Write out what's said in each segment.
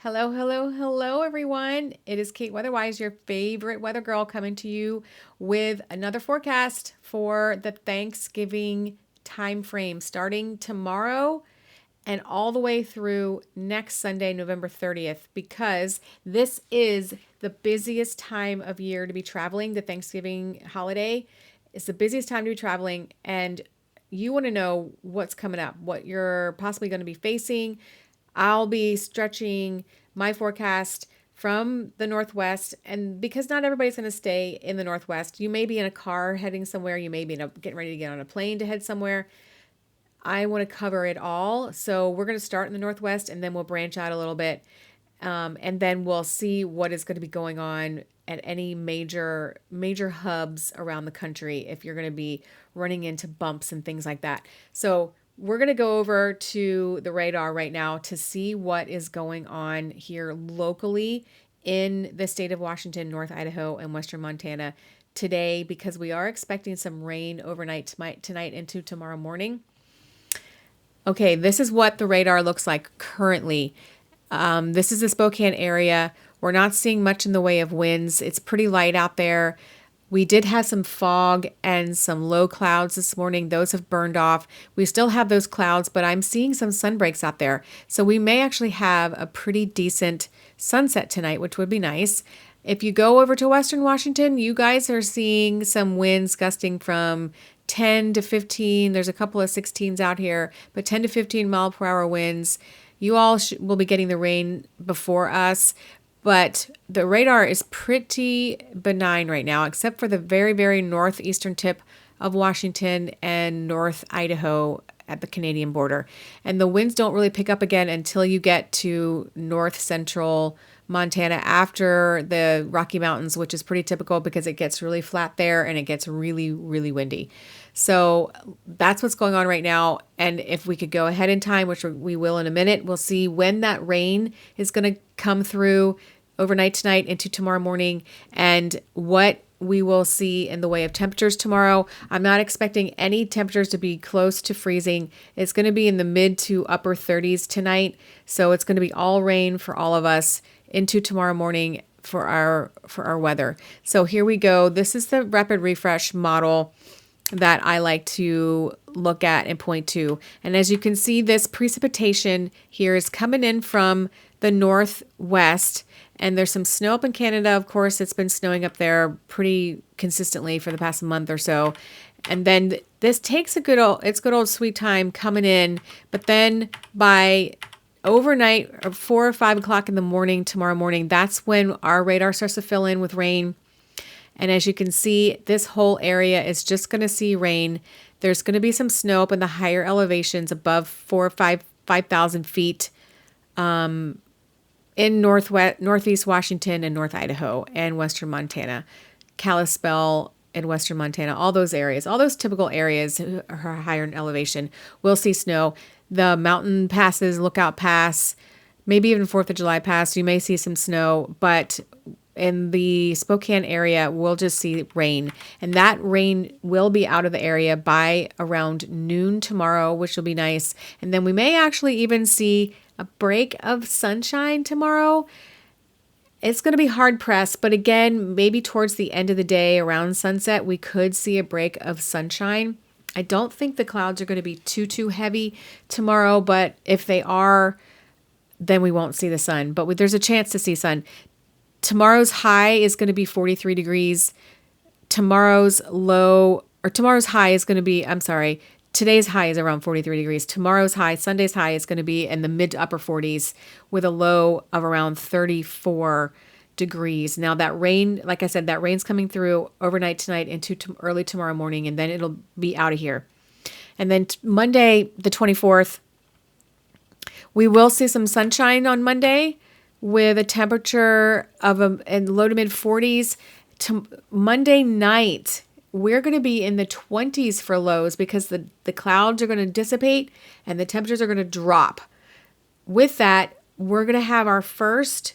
Hello, hello, hello, everyone. It is Kate Weatherwise, your favorite weather girl, coming to you with another forecast for the Thanksgiving time frame, starting tomorrow and all the way through next Sunday, November 30th, because this is the busiest time of year to be traveling. The Thanksgiving holiday is the busiest time to be traveling, and you want to know what's coming up, what you're possibly going to be facing. I'll be stretching my forecast from the Northwest. And because not everybody's going to stay in the Northwest, you may be in a car heading somewhere. You may be getting ready to get on a plane to head somewhere. I want to cover it all. So we're going to start in the Northwest and then we'll branch out a little bit. And then we'll see what is going to be going on at any major hubs around the country if you're going to be running into bumps and things like that. So we're going to go over to the radar right now to see what is going on here locally in the state of Washington, North Idaho, and Western Montana today, because we are expecting some rain overnight tonight into tomorrow morning. Okay, this is what the radar looks like currently. This is the Spokane area. We're not seeing much in the way of winds. It's pretty light out there. We did have some fog and some low clouds this morning. Those have burned off. We still have those clouds, but I'm seeing some sun breaks out there. So we may actually have a pretty decent sunset tonight, which would be nice. If you go over to Western Washington, you guys are seeing some winds gusting from 10 to 15. There's a couple of 16s out here, but 10 to 15 mile per hour winds. You all will be getting the rain before us, but the radar is pretty benign right now, except for the very, very northeastern tip of Washington and North Idaho at the Canadian border. And the winds don't really pick up again until you get to north central Montana after the Rocky Mountains, which is pretty typical because it gets really flat there and it gets really, really windy. So that's what's going on right now. And if we could go ahead in time, which we will in a minute, we'll see when that rain is going to come through overnight tonight into tomorrow morning and what we will see in the way of temperatures tomorrow. I'm not expecting any temperatures to be close to freezing. It's going to be in the mid to upper 30s tonight. So it's going to be all rain for all of us into tomorrow morning for our weather. So here we go. This is the rapid refresh model that I like to look at and point to. And as you can see, this precipitation here is coming in from the northwest, and there's some snow up in Canada. Of course, it's been snowing up there pretty consistently for the past month or so. And then this takes good old sweet time coming in, but then by overnight, or 4 or 5 o'clock in the morning tomorrow morning, that's when our radar starts to fill in with rain. And as you can see, this whole area is just going to see rain. There's going to be some snow up in the higher elevations above 5,000 feet in northeast Washington and North Idaho and Western Montana, Kalispell and Western Montana, all those areas, all those typical areas are higher in elevation will see snow. The mountain passes, Lookout Pass, maybe even 4th of July Pass, you may see some snow, but in the Spokane area, we'll just see rain. And that rain will be out of the area by around noon tomorrow, which will be nice. And then we may actually even see a break of sunshine tomorrow. It's going to be hard pressed, but again, maybe towards the end of the day around sunset, we could see a break of sunshine. I don't think the clouds are going to be too heavy tomorrow, but if they are, then we won't see the sun. But there's a chance to see sun. Tomorrow's high is going to be 43 degrees. Tomorrow's high is going to be, today's high is around 43 degrees. Tomorrow's high, Sunday's high is going to be in the mid to upper 40s with a low of around 34 degrees. Now that rain, like I said, that rain's coming through overnight tonight into early tomorrow morning, and then it'll be out of here. And then Monday, the 24th, we will see some sunshine on Monday with a temperature of in low to mid 40s. Monday night, we're going to be in the 20s for lows because the clouds are going to dissipate and the temperatures are going to drop. With that, we're going to have our first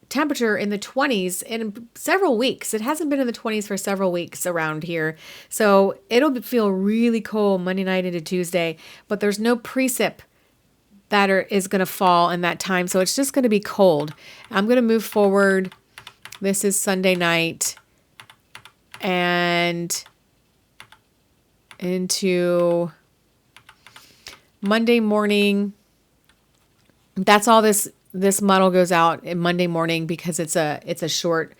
temperature in the 20s in several weeks. It hasn't been in the 20s for several weeks around here. So it'll feel really cold Monday night into Tuesday, but there's no precip is going to fall in that time. So it's just going to be cold. I'm going to move forward. This is Sunday night and into Monday morning. That's all this model goes out in Monday morning because it's a short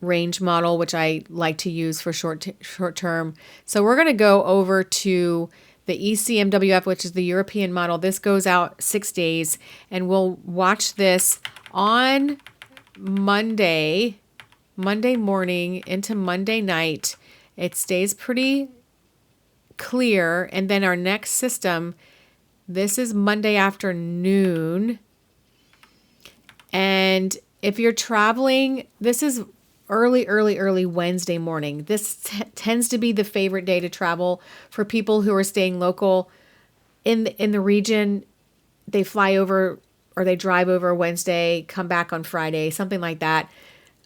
range model, which I like to use for short term. So we're going to go over to the ECMWF, which is the European model. This goes out 6 days, and we'll watch this on Monday morning into Monday night. It stays pretty clear, and then our next system, this is Monday afternoon. And if you're traveling, this is early Wednesday morning. This tends to be the favorite day to travel for people who are staying local in the region. They fly over or they drive over Wednesday, come back on Friday, something like that.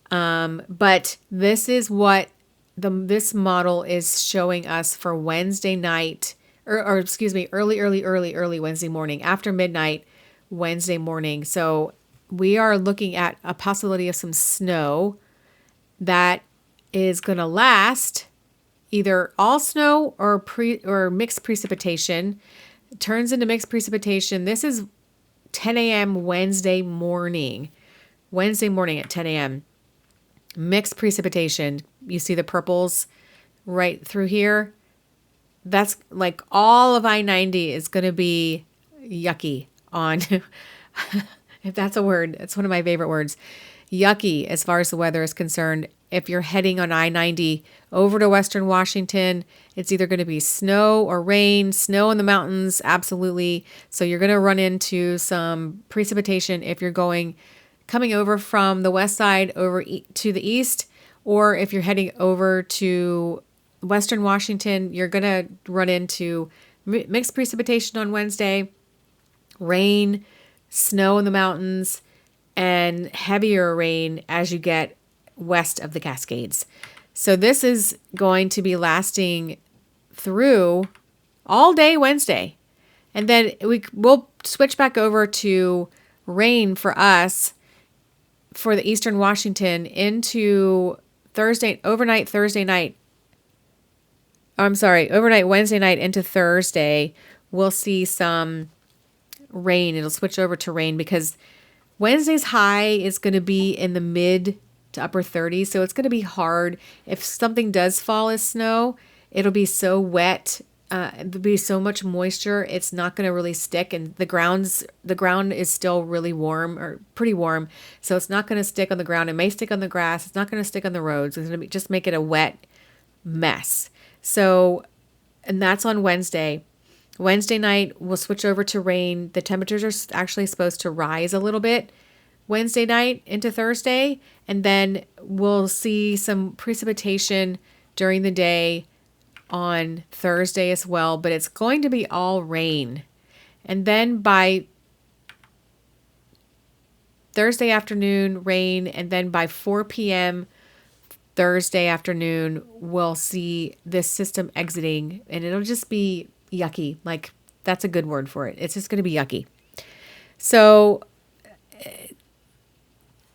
But this is what this model is showing us for Wednesday night, or excuse me, early Wednesday morning, after midnight Wednesday morning. So we are looking at a possibility of some snow that is going to last, either all snow or mixed precipitation. It turns into mixed precipitation. This is 10 a.m. Wednesday morning at 10 a.m. Mixed precipitation. You see the purples right through here? That's like all of I-90 is going to be yucky on, if that's a word. It's one of my favorite words. Yucky as far as the weather is concerned. If you're heading on I-90 over to Western Washington, it's either going to be snow or rain. Snow in the mountains, absolutely. So you're going to run into some precipitation if you're coming over from the west side over to the east, or if you're heading over to Western Washington, you're going to run into mixed precipitation on Wednesday, rain, snow in the mountains, and heavier rain as you get west of the Cascades. So this is going to be lasting through all day Wednesday. And then we'll switch back over to rain for us for the Eastern Washington into overnight Wednesday night into Thursday. We'll see some rain. It'll switch over to rain because Wednesday's high is going to be in the mid to upper 30s. So it's going to be hard. If something does fall as snow, it'll be so wet. There'll be so much moisture. It's not going to really stick. And the ground is still really warm, or pretty warm. So it's not going to stick on the ground. It may stick on the grass. It's not going to stick on the roads. It's going to just make it a wet mess. So, and that's on Wednesday. Wednesday night, we'll switch over to rain. The temperatures are actually supposed to rise a little bit Wednesday night into Thursday, and then we'll see some precipitation during the day on Thursday as well, but it's going to be all rain. And then by Thursday afternoon, rain, and then by 4 p.m. Thursday afternoon, we'll see this system exiting, and it'll just be yucky. Like, that's a good word for it. It's just going to be yucky. So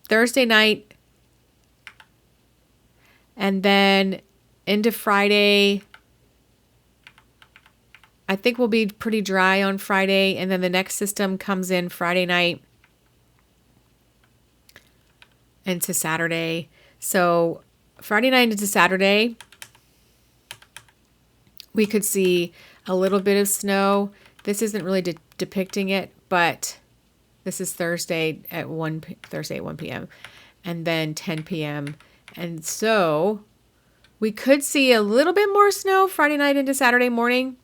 Thursday night and then into Friday, I think we'll be pretty dry on Friday, and then the next system comes in Friday night into Saturday. So Friday night into Saturday, we could see a little bit of snow. This isn't really depicting it, but this is Thursday at 1 p.m. and then 10 p.m. And so we could see a little bit more snow Friday night into Saturday morning.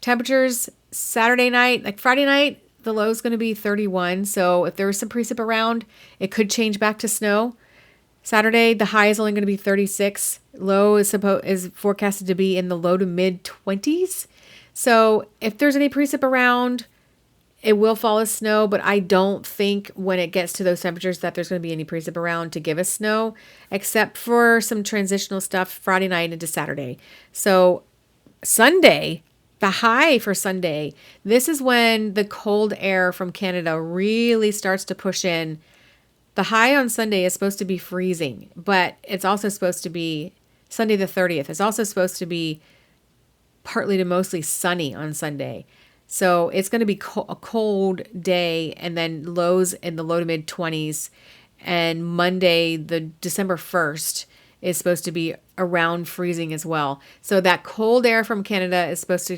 Temperatures Saturday night, like Friday night, the low is going to be 31. So if there's some precip around, it could change back to snow. Saturday, the high is only going to be 36. Low is forecasted to be in the low to mid 20s. So if there's any precip around, it will fall as snow, but I don't think when it gets to those temperatures that there's going to be any precip around to give us snow, except for some transitional stuff Friday night into Saturday. So Sunday, The high for Sunday, this is when the cold air from Canada really starts to push in. The high on Sunday is supposed to be freezing, but it's also supposed to be Sunday the 30th. It's also supposed to be partly to mostly sunny on Sunday. So it's going to be a cold day, and then lows in the low to mid 20s. And Monday, the December 1st, is supposed to be around freezing as well. So that cold air from Canada is supposed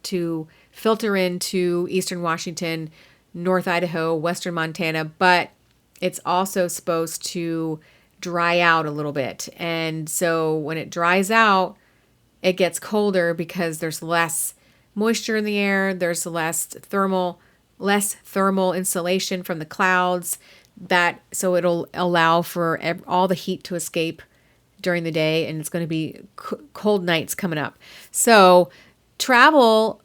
to filter into eastern Washington, North Idaho, western Montana, but it's also supposed to dry out a little bit. And so when it dries out, it gets colder because there's less moisture in the air, there's less thermal insulation from the clouds, so it'll allow for all the heat to escape during the day, and it's going to be cold nights coming up. So travel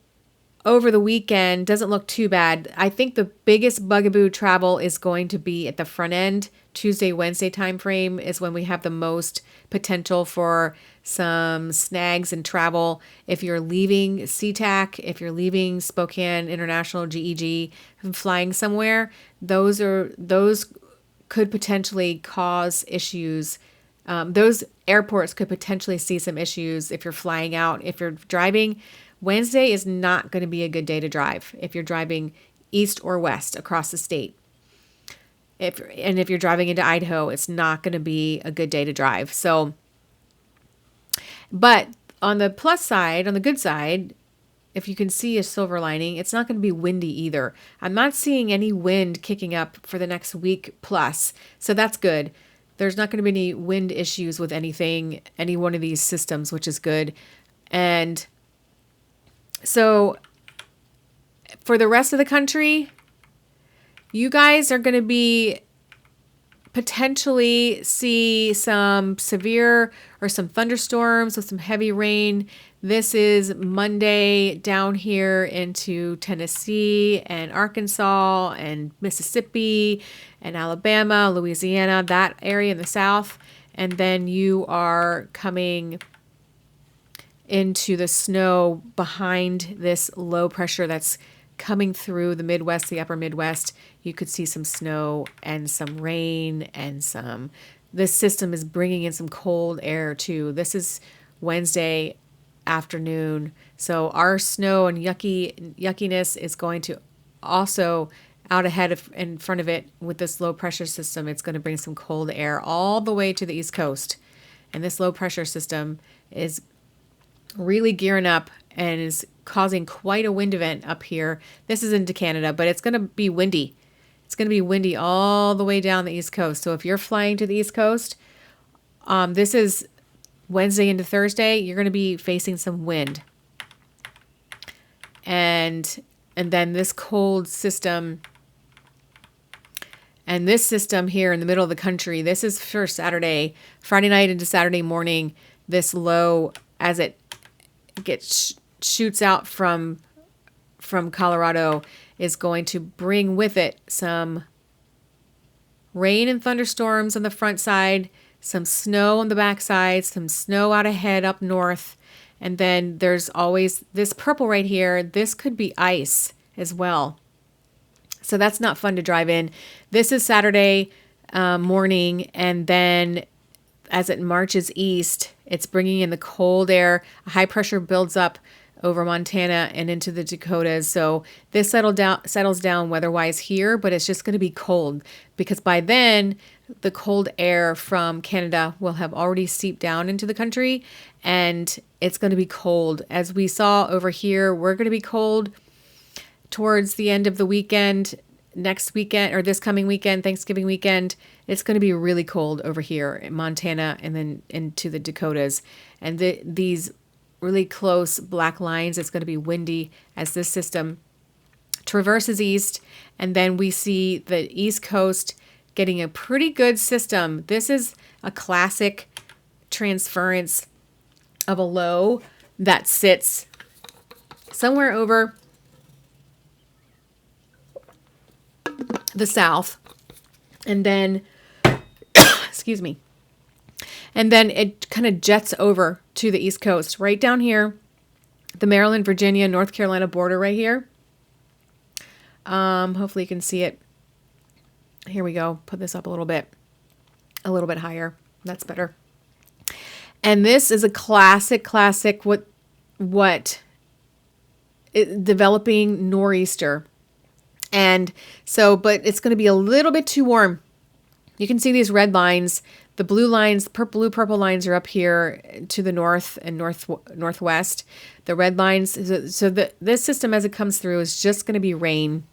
over the weekend doesn't look too bad. I think the biggest bugaboo travel is going to be at the front end. Tuesday, Wednesday timeframe is when we have the most potential for some snags in travel. If you're leaving SeaTac, if you're leaving Spokane International GEG and flying somewhere, those could potentially cause issues. Those airports could potentially see some issues if you're flying out. If you're driving, Wednesday is not going to be a good day to drive if you're driving east or west across the state. If you're driving into Idaho, it's not going to be a good day to drive. So, but on the plus side, on the good side, if you can see a silver lining, it's not going to be windy either. I'm not seeing any wind kicking up for the next week plus. So that's good. There's not going to be any wind issues with any one of these systems, which is good. And so for the rest of the country, you guys are going to be potentially see some severe or some thunderstorms with some heavy rain. This is Monday down here into Tennessee and Arkansas and Mississippi and Alabama, Louisiana, that area in the south. And then you are coming into the snow behind this low pressure that's coming through the Midwest, the upper Midwest. You could see some snow and some rain and this system is bringing in some cold air too. This is Wednesday afternoon. So our snow and yuckiness is going to also out in front of it with this low pressure system. It's going to bring some cold air all the way to the East Coast. And this low pressure system is really gearing up and is causing quite a wind event up here. This is into Canada, but it's going to be windy. It's going to be windy all the way down the East Coast. So if you're flying to the East Coast, this is Wednesday into Thursday, you're going to be facing some wind. And then this cold system and this system here in the middle of the country, this is for Saturday, Friday night into Saturday morning, this low as it shoots out from Colorado is going to bring with it some rain and thunderstorms on the front side, some snow on the back side, some snow out ahead up north. And then there's always this purple right here. This could be ice as well. So that's not fun to drive in. This is Saturday morning. And then as it marches east, it's bringing in the cold air. A high pressure builds up over Montana and into the Dakotas. So this settles down weather-wise here, but it's just going to be cold because by then the cold air from Canada will have already seeped down into the country and it's going to be cold. As we saw over here, we're going to be cold towards the end of the weekend, next weekend or this coming weekend, Thanksgiving weekend. It's going to be really cold over here in Montana and then into the Dakotas. And these really close black lines, it's going to be windy as this system traverses east. And then we see the East Coast getting a pretty good system. This is a classic transference of a low that sits somewhere over the south. And then, excuse me. And then it kind of jets over to the East Coast. Right down here, the Maryland, Virginia, North Carolina border right here. Hopefully you can see it. Here we go. Put this up a little bit higher. That's better. And this is a classic developing nor'easter. And so, but it's going to be a little bit too warm. You can see these red lines. The blue lines, purple lines are up here to the north and northwest. The red lines, this system as it comes through is just going to be rain,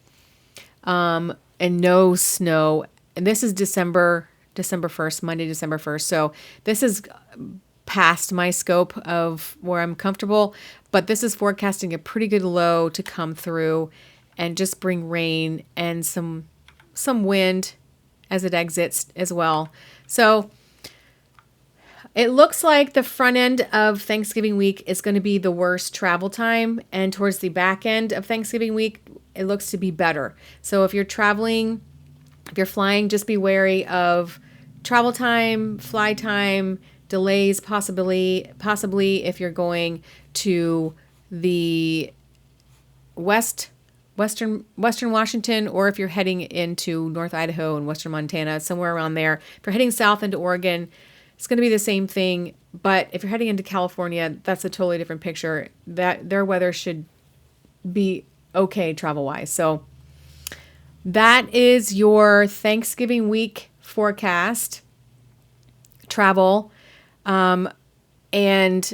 and no snow. And this is December 1st, Monday, December 1st. So this is past my scope of where I'm comfortable, but this is forecasting a pretty good low to come through and just bring rain and some wind as it exits as well. So it looks like the front end of Thanksgiving week is going to be the worst travel time, and towards the back end of Thanksgiving week, it looks to be better. So if you're traveling, if you're flying, just be wary of travel time, fly time, delays, possibly if you're going to the western Washington, or if you're heading into North Idaho and western Montana, somewhere around there. If you're heading south into Oregon, it's going to be the same thing. But if you're heading into California, that's a totally different picture. That their weather should be okay travel-wise. So that is your Thanksgiving week forecast travel. And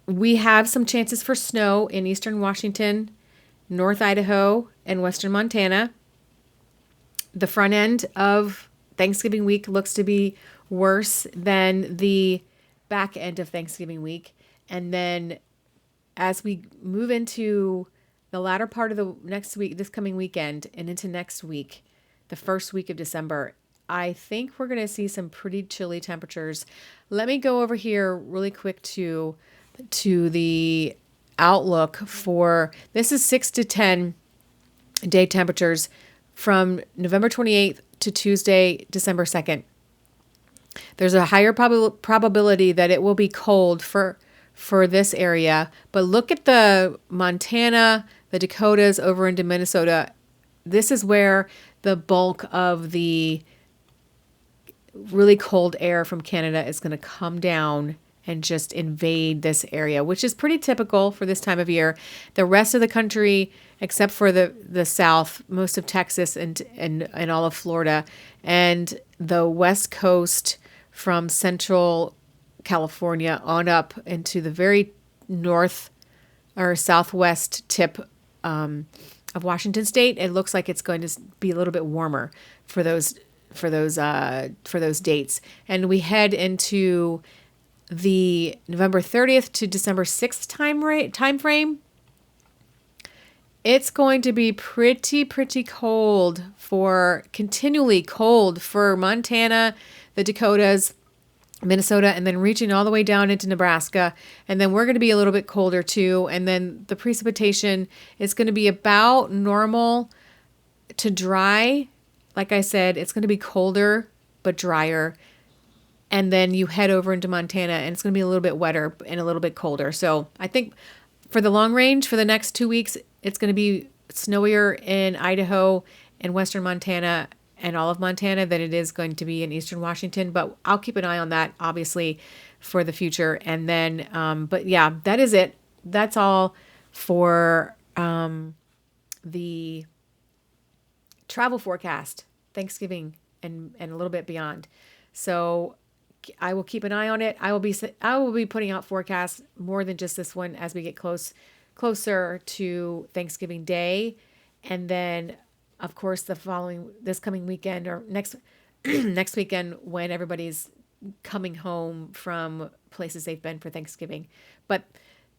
we have some chances for snow in eastern Washington, North Idaho, and western Montana. The front end of Thanksgiving week looks to be worse than the back end of Thanksgiving week. And then as we move into the latter part of the next week, this coming weekend, and into next week, the first week of December, I think we're going to see some pretty chilly temperatures. Let me go over here really quick to the outlook for, this is 6 to 10 day temperatures from November 28th to Tuesday, December 2nd. There's a higher probability that it will be cold for this area, but look at the Montana, the Dakotas over into Minnesota. This is where the bulk of the really cold air from Canada is going to come down and just invade this area, which is pretty typical for this time of year. The rest of the country, except for the south, most of Texas and all of Florida, and the west coast from central California on up into the very north or southwest tip of Washington State, it looks like it's going to be a little bit warmer for those dates. And we head into the November 30th to December 6th time frame. It's going to be pretty cold, continually cold for Montana, the Dakotas, Minnesota, and then reaching all the way down into Nebraska. And then we're going to be a little bit colder too. And then the precipitation is going to be about normal to dry. Like I said, it's going to be colder but drier. And then you head over into Montana and it's going to be a little bit wetter and a little bit colder. So I think for the long range, for the next 2 weeks, it's going to be snowier in Idaho and western Montana and all of Montana than it is going to be in eastern Washington. But I'll keep an eye on that, obviously, for the future. And then, but yeah, that is it. That's all for the travel forecast, Thanksgiving, and a little bit beyond. So I will keep an eye on it. I will be putting out forecasts more than just this one as we get closer to Thanksgiving Day, and then of course this coming weekend or next weekend when everybody's coming home from places they've been for Thanksgiving. But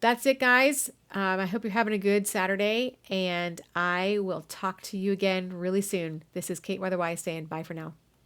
that's it, guys. I hope you're having a good Saturday, and I will talk to you again really soon. This is Kate Weatherwise saying bye for now.